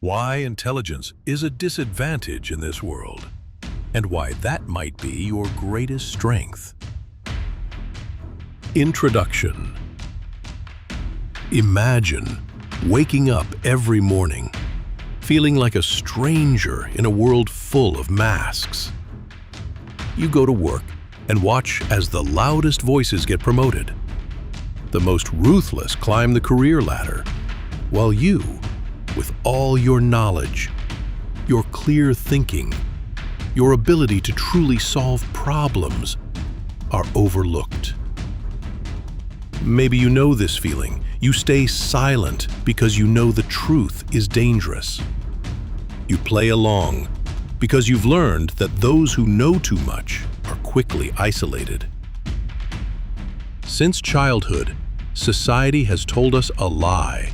why intelligence is a disadvantage in this world, and why that might be your greatest strength. Introduction. Imagine waking up every morning, feeling like a stranger in a world full of masks. You go to work and watch as the loudest voices get promoted. The most ruthless climb the career ladder, while you, with all your knowledge, your clear thinking, your ability to truly solve problems, are overlooked. Maybe you know this feeling. You stay silent because you know the truth is dangerous. You play along because you've learned that those who know too much are quickly isolated. Since childhood, society has told us a lie.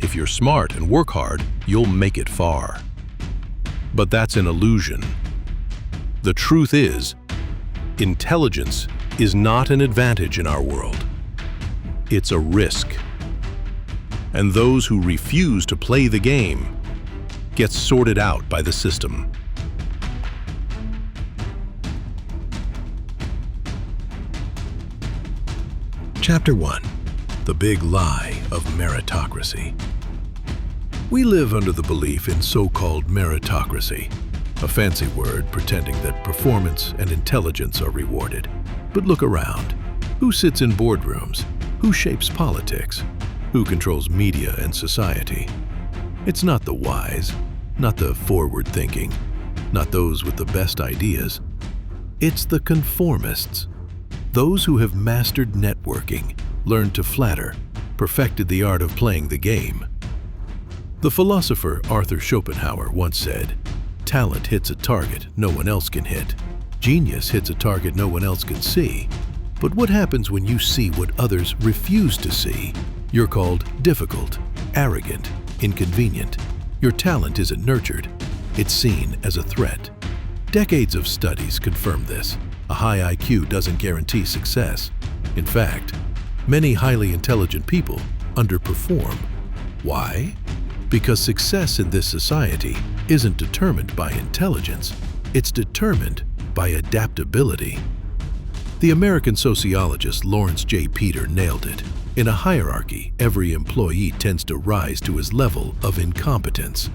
If you're smart and work hard, you'll make it far. But that's an illusion. The truth is, intelligence is not an advantage in our world. It's a risk. And those who refuse to play the game get sorted out by the system. Chapter 1. The Big Lie of Meritocracy. We live under the belief in so-called meritocracy, a fancy word pretending that performance and intelligence are rewarded. But look around. Who sits in boardrooms? Who shapes politics? Who controls media and society? It's not the wise, not the forward-thinking, not those with the best ideas. It's the conformists, those who have mastered networking, learned to flatter, perfected the art of playing the game. The philosopher Arthur Schopenhauer once said, "Talent hits a target no one else can hit. Genius hits a target no one else can see. But what happens when you see what others refuse to see? You're called difficult, arrogant, inconvenient. Your talent isn't nurtured. It's seen as a threat." Decades of studies confirm this. A high IQ doesn't guarantee success. In fact, many highly intelligent people underperform. Why? Because success in this society isn't determined by intelligence. It's determined by adaptability. The American sociologist Lawrence J. Peter nailed it. In a hierarchy, every employee tends to rise to his level of incompetence.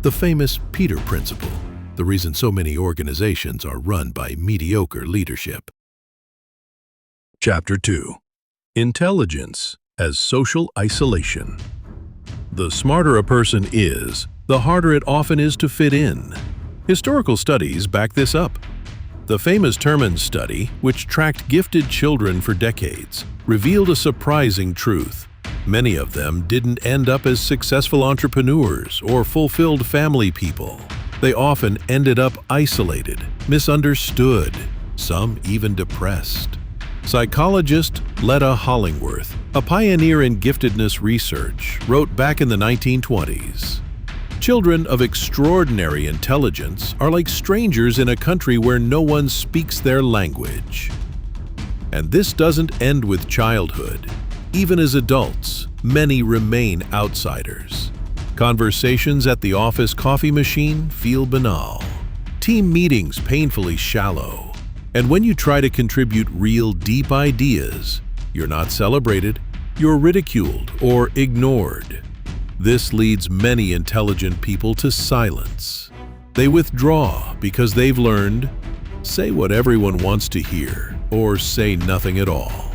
The famous Peter Principle, the reason so many organizations are run by mediocre leadership. Chapter 2. Intelligence as Social Isolation. The smarter a person is, the harder it often is to fit in. Historical studies back this up. The famous Terman study, which tracked gifted children for decades, revealed a surprising truth. Many of them didn't end up as successful entrepreneurs or fulfilled family people. They often ended up isolated, misunderstood, some even depressed. Psychologist Letta Hollingworth, a pioneer in giftedness research, wrote back in the 1920s, "Children of extraordinary intelligence are like strangers in a country where no one speaks their language." And this doesn't end with childhood. Even as adults, many remain outsiders. Conversations at the office coffee machine feel banal. Team meetings painfully shallow. And when you try to contribute real deep ideas, you're not celebrated, you're ridiculed or ignored. This leads many intelligent people to silence. They withdraw because they've learned, say what everyone wants to hear, or say nothing at all.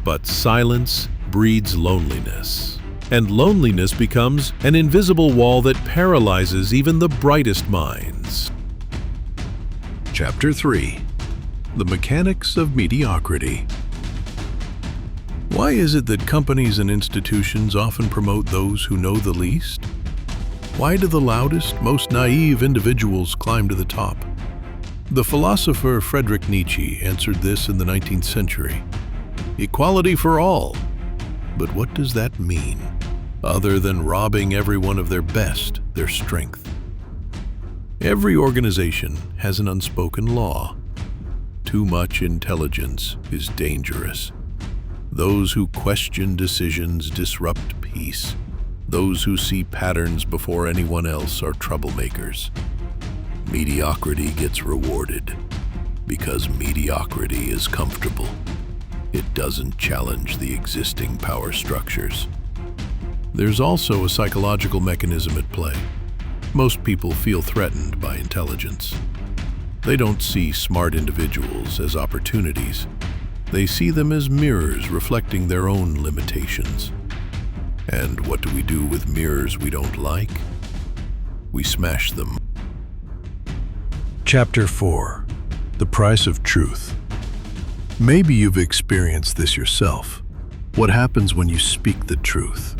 But silence breeds loneliness. And loneliness becomes an invisible wall that paralyzes even the brightest minds. Chapter 3. The Mechanics of Mediocrity. Why is it that companies and institutions often promote those who know the least? Why do the loudest, most naive individuals climb to the top? The philosopher Friedrich Nietzsche answered this in the 19th century. Equality for all. But what does that mean, other than robbing everyone of their best, their strength? Every organization has an unspoken law. Too much intelligence is dangerous. Those who question decisions disrupt peace. Those who see patterns before anyone else are troublemakers. Mediocrity gets rewarded because mediocrity is comfortable. It doesn't challenge the existing power structures. There's also a psychological mechanism at play. Most people feel threatened by intelligence. They don't see smart individuals as opportunities. They see them as mirrors reflecting their own limitations. And what do we do with mirrors we don't like? We smash them. Chapter 4. The Price of Truth. Maybe you've experienced this yourself. What happens when you speak the truth?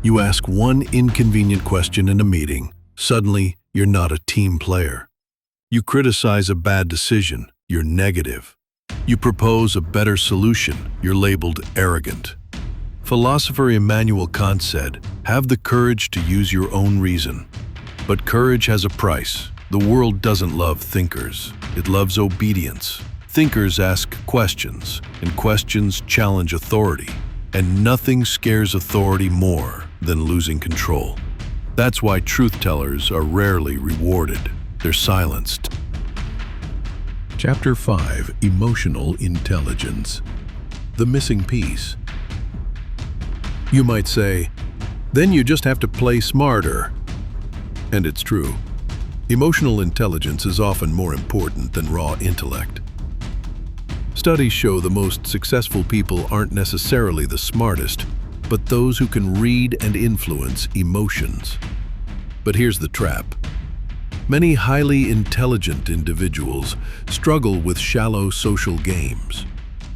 You ask one inconvenient question in a meeting. Suddenly, you're not a team player. You criticize a bad decision. You're negative. You propose a better solution. You're labeled arrogant. Philosopher Immanuel Kant said, "Have the courage to use your own reason." But courage has a price. The world doesn't love thinkers. It loves obedience. Thinkers ask questions, and questions challenge authority. And nothing scares authority more than losing control. That's why truth-tellers are rarely rewarded. They're silenced. Chapter 5. Emotional Intelligence. The Missing Piece. You might say, then you just have to play smarter. And it's true. Emotional intelligence is often more important than raw intellect. Studies show the most successful people aren't necessarily the smartest, but those who can read and influence emotions. But here's the trap. Many highly intelligent individuals struggle with shallow social games.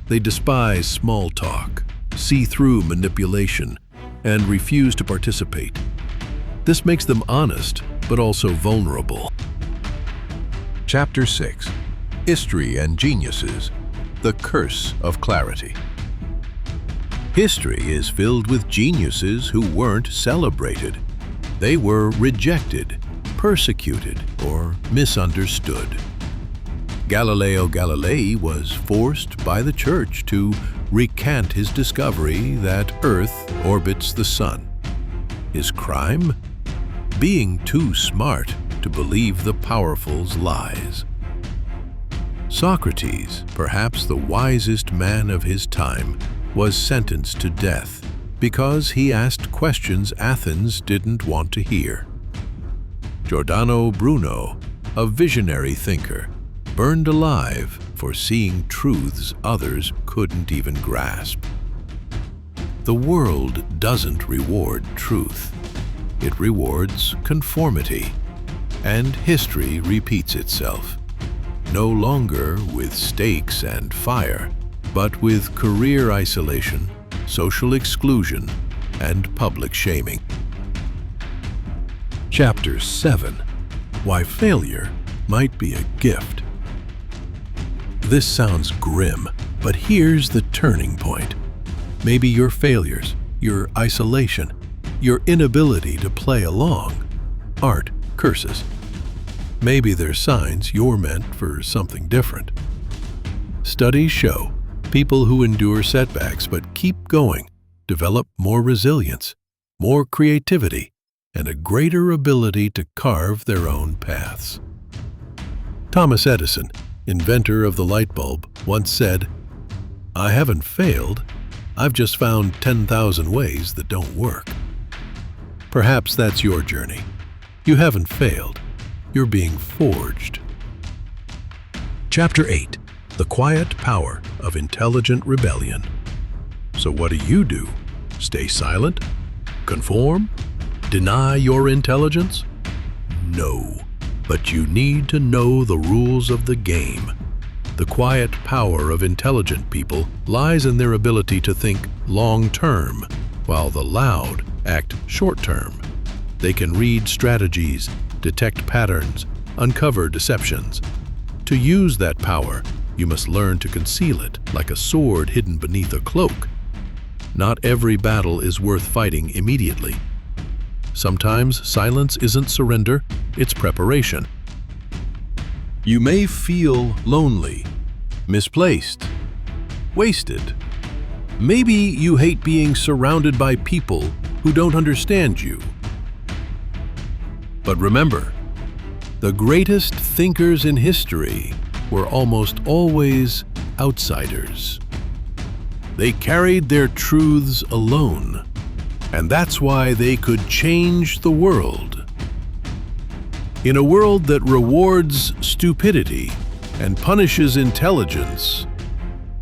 They despise small talk, see through manipulation, and refuse to participate. This makes them honest, but also vulnerable. Chapter 6. History and Geniuses. The Curse of Clarity. History is filled with geniuses who weren't celebrated. They were rejected, persecuted, or misunderstood. Galileo Galilei was forced by the church to recant his discovery that Earth orbits the sun. His crime? Being too smart to believe the powerful's lies. Socrates, perhaps the wisest man of his time, was sentenced to death because he asked questions Athens didn't want to hear. Giordano Bruno, a visionary thinker, burned alive for seeing truths others couldn't even grasp. The world doesn't reward truth. It rewards conformity, and history repeats itself, no longer with stakes and fire, but with career isolation, social exclusion, and public shaming. Chapter 7. Why Failure Might Be a Gift. This sounds grim, but here's the turning point. Maybe your failures, your isolation, your inability to play along aren't curses. Maybe they're signs you're meant for something different. Studies show people who endure setbacks but keep going develop more resilience, more creativity, and a greater ability to carve their own paths. Thomas Edison, inventor of the light bulb, once said, "I haven't failed. I've just found 10,000 ways that don't work." Perhaps that's your journey. You haven't failed. You're being forged. Chapter 8. The Quiet Power of Intelligent Rebellion. So what do? Stay silent? Conform? Deny your intelligence? No, but you need to know the rules of the game. The quiet power of intelligent people lies in their ability to think long-term, while the loud act short-term. They can read strategies, detect patterns, uncover deceptions. To use that power, you must learn to conceal it like a sword hidden beneath a cloak. Not every battle is worth fighting immediately. Sometimes silence isn't surrender, it's preparation. You may feel lonely, misplaced, wasted. Maybe you hate being surrounded by people who don't understand you. But remember, the greatest thinkers in history were almost always outsiders. They carried their truths alone, and that's why they could change the world. In a world that rewards stupidity and punishes intelligence,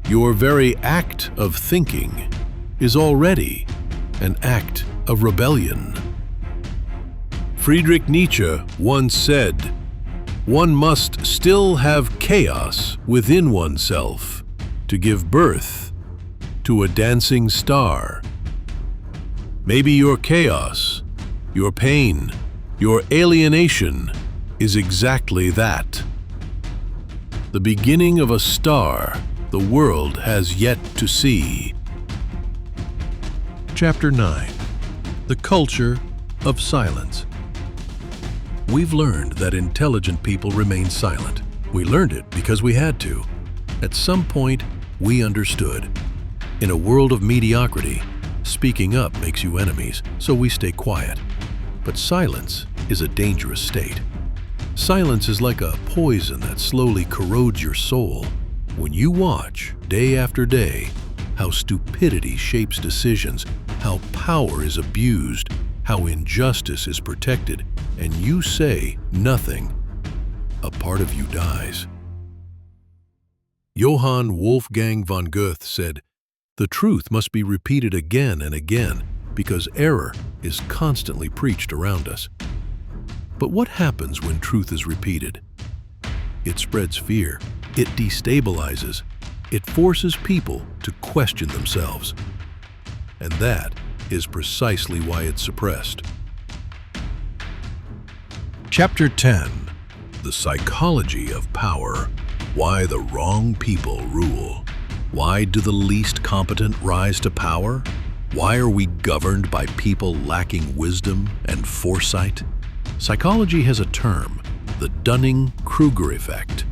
your very act of thinking is already an act of rebellion. Friedrich Nietzsche once said, "One must still have chaos within oneself to give birth to a dancing star." Maybe your chaos, your pain, your alienation is exactly that. The beginning of a star the world has yet to see. Chapter 9. The Culture of Silence. We've learned that intelligent people remain silent. We learned it because we had to. At some point, we understood. In a world of mediocrity, speaking up makes you enemies, so we stay quiet. But silence is a dangerous state. Silence is like a poison that slowly corrodes your soul. When you watch, day after day, how stupidity shapes decisions, how power is abused, how injustice is protected, and you say nothing, a part of you dies. Johann Wolfgang von Goethe said, "The truth must be repeated again and again because error is constantly preached around us." But what happens when truth is repeated? It spreads fear, it destabilizes, it forces people to question themselves. And that is precisely why it's suppressed. Chapter 10. The Psychology of Power. Why the wrong people rule. Why do the least competent rise to power? Why are we governed by people lacking wisdom and foresight? Psychology has a term, the Dunning-Kruger effect.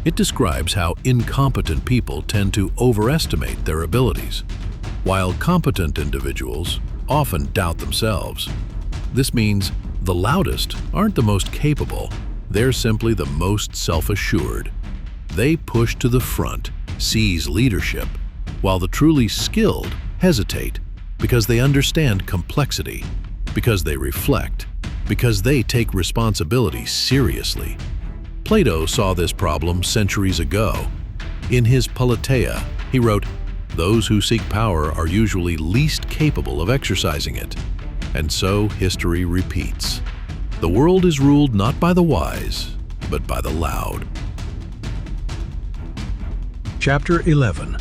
It describes how incompetent people tend to overestimate their abilities, while competent individuals often doubt themselves. This means the loudest aren't the most capable, they're simply the most self-assured. They push to the front, seize leadership, while the truly skilled hesitate because they understand complexity, because they reflect, because they take responsibility seriously. Plato saw this problem centuries ago. In his Politeia, he wrote, "Those who seek power are usually least capable of exercising it." And so history repeats. The world is ruled not by the wise, but by the loud. Chapter 11.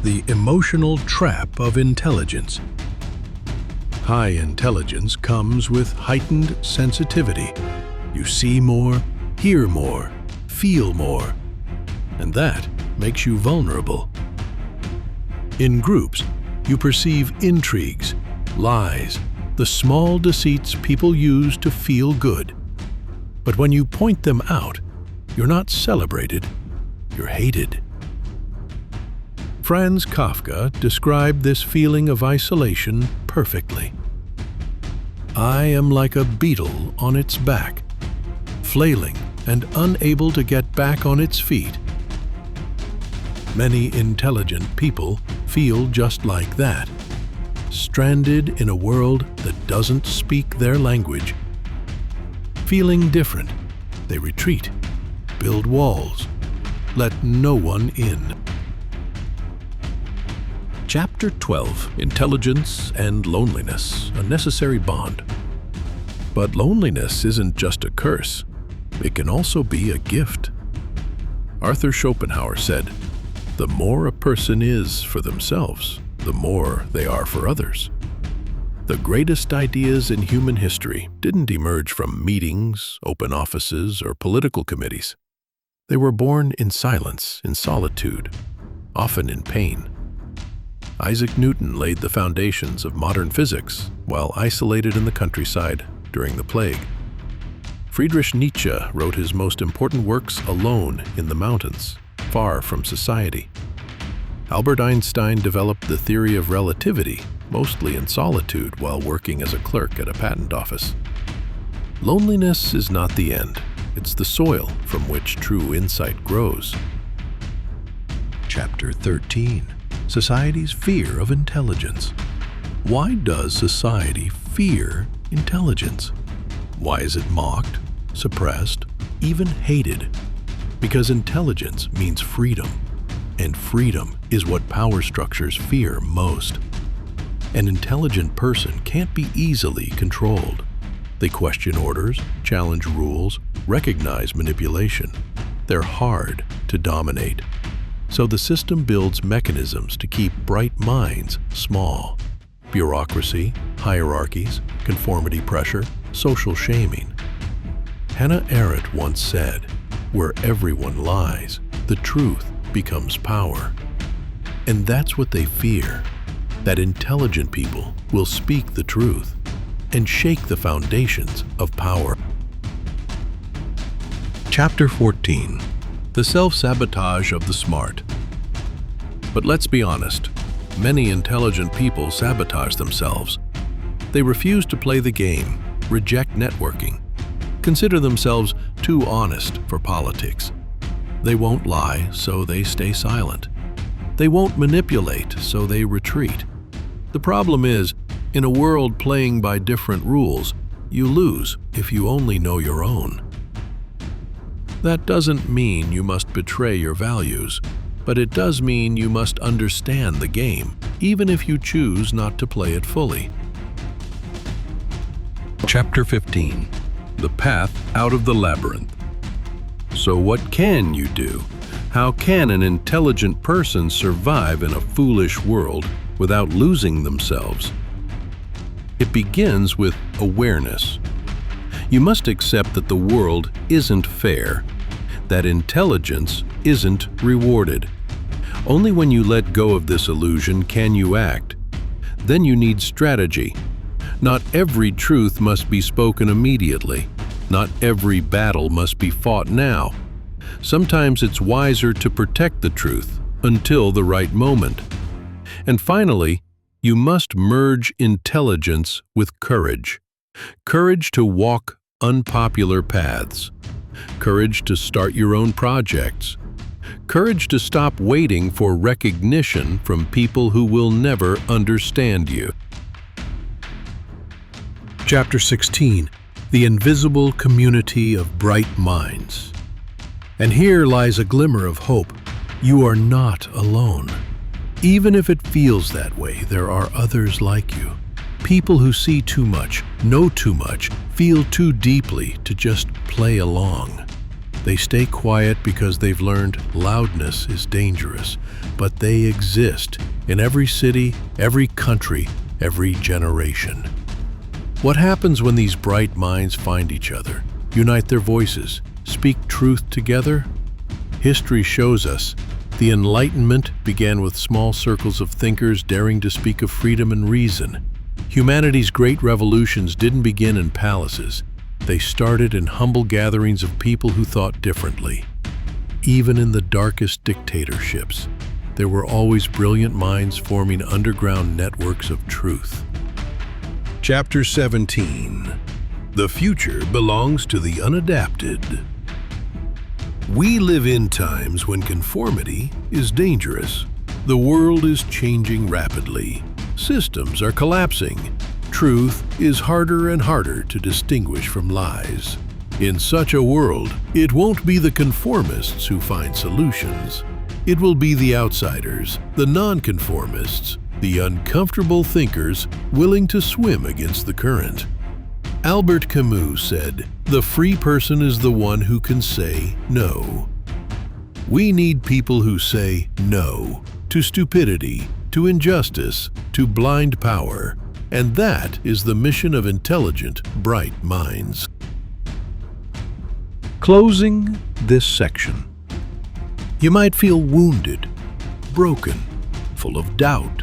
The Emotional Trap of Intelligence. High intelligence comes with heightened sensitivity. You see more, hear more, feel more, and that makes you vulnerable. In groups, you perceive intrigues, lies, the small deceits people use to feel good. But when you point them out, you're not celebrated, you're hated. Franz Kafka described this feeling of isolation perfectly. "I am like a beetle on its back, flailing and unable to get back on its feet." Many intelligent people feel just like that, stranded in a world that doesn't speak their language. Feeling different, they retreat, build walls, let no one in. Chapter 12. Intelligence and Loneliness, a Necessary Bond. But loneliness isn't just a curse. It can also be a gift. Arthur Schopenhauer said, "The more a person is for themselves, the more they are for others." The greatest ideas in human history didn't emerge from meetings, open offices, or political committees. They were born in silence, in solitude, often in pain. Isaac Newton laid the foundations of modern physics while isolated in the countryside during the plague. Friedrich Nietzsche wrote his most important works alone in the mountains, far from society. Albert Einstein developed the theory of relativity mostly in solitude while working as a clerk at a patent office. Loneliness is not the end. It's the soil from which true insight grows. Chapter 13. Society's fear of intelligence. Why does society fear intelligence? Why is it mocked, suppressed, even hated? Because intelligence means freedom, and freedom is what power structures fear most. An intelligent person can't be easily controlled. They question orders, challenge rules, recognize manipulation. They're hard to dominate. So the system builds mechanisms to keep bright minds small. Bureaucracy, hierarchies, conformity pressure, social shaming. Hannah Arendt once said, "Where everyone lies, the truth becomes power." And that's what they fear, that intelligent people will speak the truth and shake the foundations of power. Chapter 14. The self-sabotage of the smart. But let's be honest, many intelligent people sabotage themselves. They refuse to play the game, reject networking, consider themselves too honest for politics. They won't lie, so they stay silent. They won't manipulate, so they retreat. The problem is, in a world playing by different rules, you lose if you only know your own. That doesn't mean you must betray your values, but it does mean you must understand the game, even if you choose not to play it fully. Chapter 15. The Path Out of the Labyrinth. So what can you do? How can an intelligent person survive in a foolish world without losing themselves? It begins with awareness. You must accept that the world isn't fair, that intelligence isn't rewarded. Only when you let go of this illusion can you act. Then you need strategy. Not every truth must be spoken immediately. Not every battle must be fought now. Sometimes it's wiser to protect the truth until the right moment. And finally, you must merge intelligence with courage. Courage to walk unpopular paths. Courage to start your own projects. Courage to stop waiting for recognition from people who will never understand you. Chapter 16. The Invisible Community of Bright Minds. And here lies a glimmer of hope. You are not alone. Even if it feels that way, there are others like you. People who see too much, know too much, feel too deeply to just play along. They stay quiet because they've learned loudness is dangerous, but they exist in every city, every country, every generation. What happens when these bright minds find each other, unite their voices, speak truth together? History shows us the Enlightenment began with small circles of thinkers daring to speak of freedom and reason. Humanity's great revolutions didn't begin in palaces. They started in humble gatherings of people who thought differently. Even in the darkest dictatorships, there were always brilliant minds forming underground networks of truth. Chapter 17. The future belongs to the unadapted. We live in times when conformity is dangerous. The world is changing rapidly. Systems are collapsing. Truth is harder and harder to distinguish from lies. In such a world, it won't be the conformists who find solutions. It will be the outsiders, the nonconformists, the uncomfortable thinkers willing to swim against the current. Albert Camus said, "The free person is the one who can say no." We need people who say no to stupidity, to injustice, to blind power, and that is the mission of intelligent, bright minds. Closing this section. You might feel wounded, broken, full of doubt.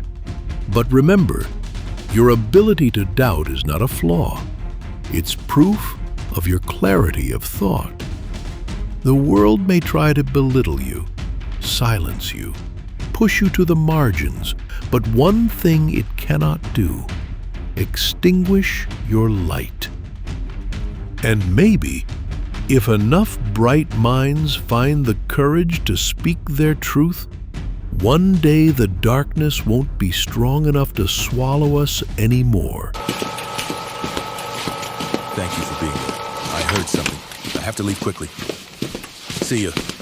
But remember, your ability to doubt is not a flaw. It's proof of your clarity of thought. The world may try to belittle you, silence you, push you to the margins, but one thing it cannot do: extinguish your light. And maybe, if enough bright minds find the courage to speak their truth, one day the darkness won't be strong enough to swallow us anymore. Thank you for being here. I heard something. I have to leave quickly. See you.